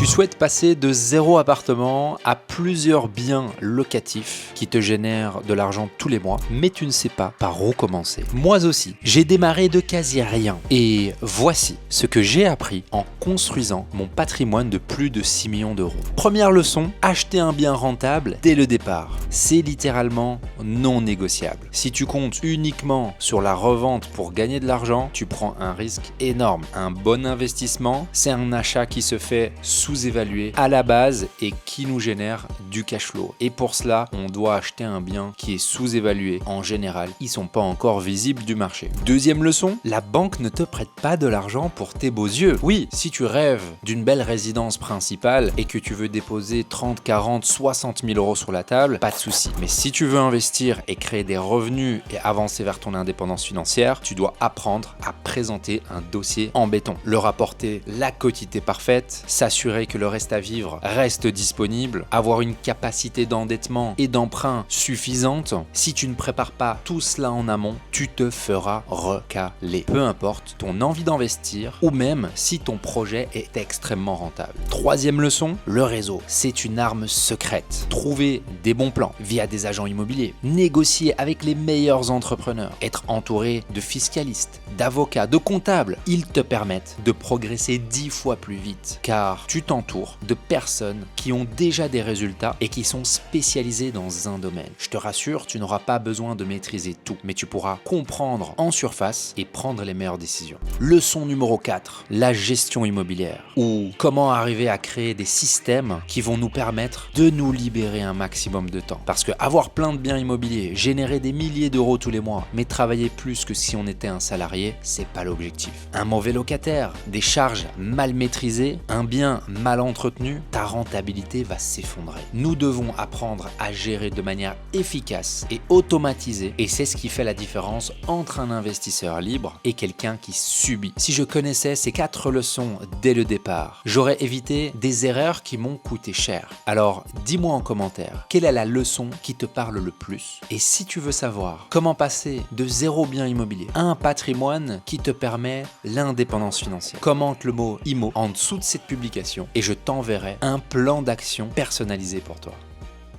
Tu souhaites passer de 0 appartement à plusieurs biens locatifs qui te génèrent de l'argent tous les mois, mais tu ne sais pas par où commencer. Moi aussi, j'ai démarré de quasi rien et voici ce que j'ai appris en construisant mon patrimoine de plus de 6 millions d'euros. Première leçon, acheter un bien rentable dès le départ. C'est littéralement non négociable. Si tu comptes uniquement sur la revente pour gagner de l'argent, tu prends un risque énorme. Un bon investissement, c'est un achat qui se fait sous-évalué à la base et qui nous génère du cash flow. Et pour cela, on doit acheter un bien qui est sous-évalué. En général, ils sont pas encore visibles du marché. Deuxième leçon, la banque ne te prête pas de l'argent pour tes beaux yeux. Oui, si tu rêves d'une belle résidence principale et que tu veux déposer 30, 40, 60 000 euros sur la table, pas de souci. Mais si tu veux investir et créer des revenus et avancer vers ton indépendance financière, tu dois apprendre à présenter un dossier en béton. Leur apporter la quotité parfaite, s'assurer que le reste à vivre reste disponible, avoir une capacité d'endettement et d'emprunt suffisante. Si tu ne prépares pas tout cela en amont, tu te feras recaler. Peu importe ton envie d'investir ou même si ton projet est extrêmement rentable. Troisième leçon, le réseau. C'est une arme secrète. Trouver des bons plans via des agents immobiliers, négocier avec les meilleurs entrepreneurs, être entouré de fiscalistes, d'avocats, de comptables. Ils te permettent de progresser 10 fois plus vite car tu t'entoures de personnes qui ont déjà des résultats et qui sont spécialisées dans un domaine. Je te rassure, tu n'auras pas besoin de maîtriser tout, mais tu pourras comprendre en surface et prendre les meilleures décisions. Leçon numéro 4, la gestion immobilière, ou comment arriver à créer des systèmes qui vont nous permettre de nous libérer un maximum de temps. Parce que avoir plein de biens immobiliers, générer des milliers d'euros tous les mois, mais travailler plus que si on était un salarié, c'est pas l'objectif. Un mauvais locataire, des charges mal maîtrisées, un bien mal entretenu, ta rentabilité va s'effondrer. Nous devons apprendre à gérer de manière efficace et automatisée, et c'est ce qui fait la différence entre un investisseur libre et quelqu'un qui subit. Si je connaissais ces 4 leçons dès le départ, j'aurais évité des erreurs qui m'ont coûté cher. Alors dis-moi en commentaire, quelle est la leçon qui te parle le plus? Et si tu veux savoir comment passer de 0 bien immobilier à un patrimoine qui te permet l'indépendance financière, commente le mot IMO en dessous de cette publication et je t'enverrai un plan d'action personnalisé pour toi.